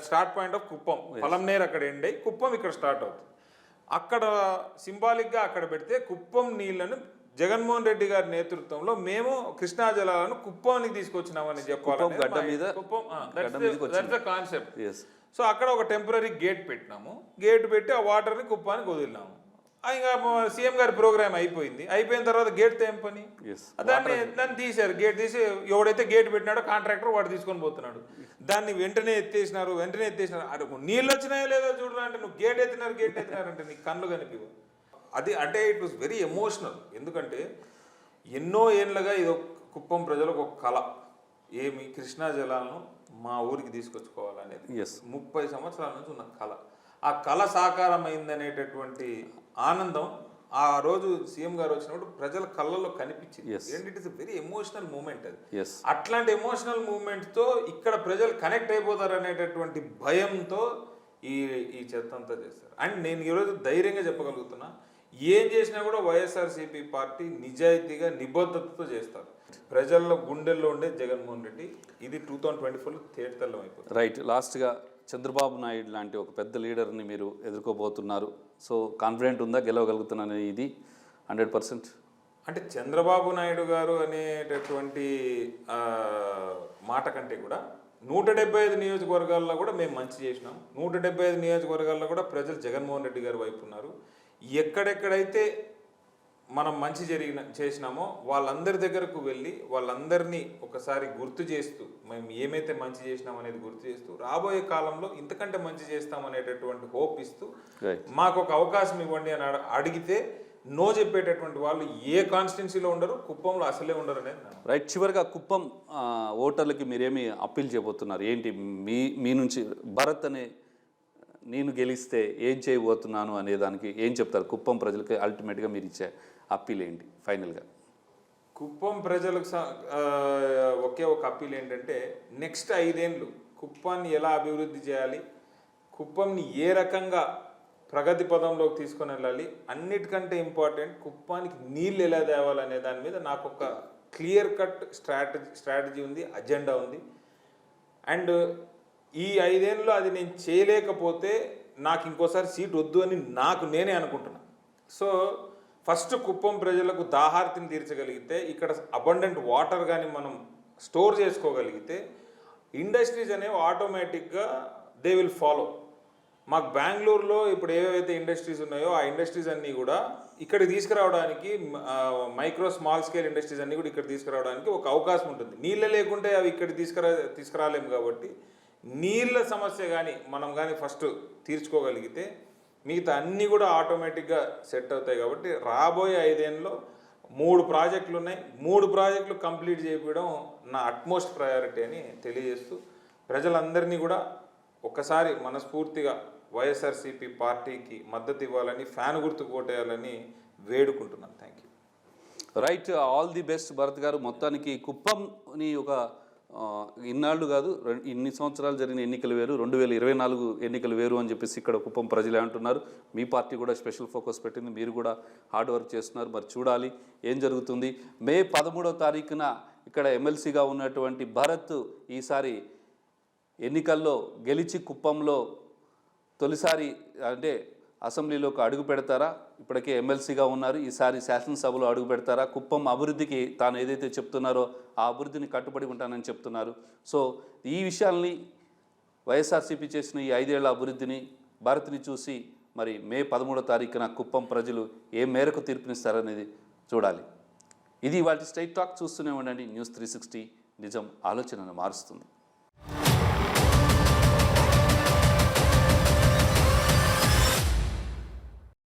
start point of Kuppam. Palamaner అక్కడ ఎండ్ అయ్యి కుప్పం ఇక్కడ స్టార్ట్ అవుతుంది. అక్కడ సింబాలిక్గా అక్కడ పెడితే కుప్పం నీళ్లను జగన్మోహన్ రెడ్డి గారి నేతృత్వంలో మేము కృష్ణా జలాలను కుప్పానికి తీసుకొచ్చినామని చెప్పాలి. కుప్పం కాన్సెప్ట్. సో అక్కడ ఒక టెంపరీ గేట్ పెట్టినాము. గేట్ పెట్టి ఆ వాటర్ని కుప్పానికి వదిలినాము. ఇంకా సీఎం గారి ప్రోగ్రామ్ అయిపోయింది. అయిపోయిన తర్వాత గేట్ ఏం పని, దాన్ని తీశారు. గేట్ తీసి ఎవడైతే గేట్ పెట్టినాడో కాంట్రాక్టర్ వాడు తీసుకొని పోతున్నాడు. దాన్ని వెంటనే ఎత్తేసినారు. అరే నీళ్ళు వచ్చినాయో లేదో చూడరా అంటే నువ్వు గేట్ ఎత్తినారు అంటే నీకు కళ్ళు కనిపివు. అది అంటే ఇట్ వాస్ వెరీ ఎమోషనల్. ఎందుకంటే ఎన్నో ఏళ్ళగా ఇది కుప్పం ప్రజలకు ఒక కళ, ఏమి కృష్ణా జలాలను మా ఊరికి తీసుకొచ్చుకోవాలనేది 30 సంవత్సరాల నుంచి ఉన్న కళ. ఆ కళ సాకారం అయిందనేటటువంటి ఆనందం ఆ రోజు సీఎం గారు వచ్చినప్పుడు ప్రజల కళ్ళల్లో కనిపించింది. It is very emotional moment అది. అట్లాంటి ఎమోషనల్ మూమెంట్తో ఇక్కడ ప్రజలు కనెక్ట్ అయిపోతారు అనేటటువంటి భయంతో ఈ చెత్త అంతా చేస్తారు. అండ్ నేను ఈరోజు ధైర్యంగా చెప్పగలుగుతున్నా, ఏం చేసినా కూడా వైఎస్ఆర్సీపీ పార్టీ నిజాయితీగా నిబద్ధతతో చేస్తారు. ప్రజల్లో గుండెల్లో ఉండే జగన్మోహన్ రెడ్డి ఇది 2024లో తేటతెల్లం అయిపోతుంది.
రైట్. లాస్ట్గా చంద్రబాబు నాయుడు లాంటి ఒక పెద్ద లీడర్ని మీరు ఎదుర్కోబోతున్నారు. సో కాన్ఫిడెంట్ ఉందా గెలవగలుగుతున్నాను ఇది 100%?
అంటే చంద్రబాబు నాయుడు గారు అనేటటువంటి మాట కంటే కూడా 175 నియోజకవర్గాల్లో కూడా మేము మంచి చేసినాం. 175 నియోజకవర్గాల్లో కూడా ప్రజలు జగన్మోహన్ రెడ్డి గారి వైపు ఉన్నారు. ఎక్కడెక్కడైతే మనం మంచి చేసినామో వాళ్ళందరి దగ్గరకు వెళ్ళి వాళ్ళందరినీ ఒకసారి గుర్తు చేస్తూ, మేము ఏమైతే మంచి చేసినాం అనేది గుర్తు చేస్తూ, రాబోయే కాలంలో ఇంతకంటే మంచి చేస్తామనేటటువంటి హోప్ ఇస్తూ మాకు ఒక అవకాశం ఇవ్వండి అని అడిగితే నో చెప్పేటటువంటి వాళ్ళు ఏ కాన్స్టిట్యున్సీలో ఉండరు, కుప్పంలో అసలే ఉండరు అనేది.
రైట్. చివరిగా కుప్పం ఓటర్లకి మీరేమి అప్పీల్ చేయబోతున్నారు? ఏంటి మీ నుంచి భరత్ అనే నేను గెలిస్తే ఏం చేయబోతున్నాను అనే దానికి ఏం చెప్తారు? కుప్పం ప్రజలకి అల్టిమేట్గా మీరు ఇచ్చే అప్పీల్ ఏంటి ఫైనల్గా?
కుప్పం ప్రజలకు ఒకే ఒక అప్పీల్ ఏంటంటే, నెక్స్ట్ 5 ఏళ్ళు కుప్పాన్ని ఎలా అభివృద్ధి చేయాలి, కుప్పంని ఏ రకంగా ప్రగతి పదంలోకి తీసుకొని వెళ్ళాలి, అన్నిటికంటే ఇంపార్టెంట్ కుప్పానికి నీళ్ళు ఎలా తేవాలనే దాని మీద నాకు ఒక క్లియర్ కట్ స్ట్రాటజీ ఉంది, అజెండా ఉంది. అండ్ ఈ 5 ఏళ్ళలో అది నేను చేయలేకపోతే నాకు ఇంకోసారి సీట్ వద్దు అని నేనే అనుకుంటున్నాను. సో ఫస్ట్ కుప్పం ప్రజలకు దాహార్తిని తీర్చగలిగితే, ఇక్కడ అబండెంట్ వాటర్ కానీ మనం స్టోర్ చేసుకోగలిగితే ఇండస్ట్రీస్ అనేవి ఆటోమేటిక్గా దే విల్ ఫాలో. మాకు బెంగళూరులో ఇప్పుడు ఏవైతే ఇండస్ట్రీస్ ఉన్నాయో ఆ ఇండస్ట్రీస్ అన్నీ కూడా ఇక్కడికి తీసుకురావడానికి, మైక్రో స్మాల్ స్కేల్ ఇండస్ట్రీస్ అన్నీ కూడా ఇక్కడ తీసుకురావడానికి ఒక అవకాశం ఉంటుంది. నీళ్ళు లేకుంటే అవి ఇక్కడ తీసుకురాలేము. కాబట్టి నీళ్ళ సమస్య కానీ మనం కానీ ఫస్ట్ తీర్చుకోగలిగితే మిగతా అన్నీ కూడా ఆటోమేటిక్గా సెట్ అవుతాయి. కాబట్టి రాబోయే 5 ఏళ్ళలో 3 ప్రాజెక్టులు ఉన్నాయి. 3 ప్రాజెక్టులు కంప్లీట్ చేయడం నా అట్మోస్ట్ ప్రయారిటీ అని తెలియజేస్తూ ప్రజలందరినీ కూడా ఒక్కసారి మనస్ఫూర్తిగా వైఎస్ఆర్సీపీ పార్టీకి మద్దతు ఇవ్వాలని, ఫ్యాన్ గుర్తుకు ఓటేయాలని వేడుకుంటున్నాను. Thank you.
Right, all the best Bharat గారు. మొత్తానికి కుప్పంని ఒక ఇన్నాళ్ళు కాదు, ఇన్ని సంవత్సరాలు జరిగిన ఎన్నికలు వేరు, 2024 ఎన్నికలు వేరు అని చెప్పేసి ఇక్కడ కుప్పం ప్రజలే అంటున్నారు. మీ పార్టీ కూడా స్పెషల్ ఫోకస్ పెట్టింది, మీరు కూడా హార్డ్ వర్క్ చేస్తున్నారు. మరి చూడాలి ఏం జరుగుతుంది. మే 13వ తారీఖున ఇక్కడ ఎమ్మెల్సీగా ఉన్నటువంటి భరత్ ఈసారి ఎన్నికల్లో గెలిచి కుప్పంలో తొలిసారి అంటే అసెంబ్లీలోకి అడుగు పెడతారా? ఇప్పటికే ఎమ్మెల్సీగా ఉన్నారు, ఈసారి శాసనసభలో అడుగు పెడతారా? కుప్పం అభివృద్ధికి తాను ఏదైతే చెప్తున్నారో ఆ అభివృద్ధిని కట్టుబడి ఉంటానని చెప్తున్నారు. సో ఈ విషయాల్ని వైఎస్ఆర్సీపీ చేసిన ఈ 5 ఏళ్ల అభివృద్ధిని భారత్ని చూసి మరి మే 13వ తారీఖున కుప్పం ప్రజలు ఏ మేరకు తీర్పునిస్తారనేది చూడాలి. ఇది వాటి స్ట్రైట్ టాక్. చూస్తూనే ఉండండి న్యూస్ 360, నిజం ఆలోచనను మారుస్తుంది.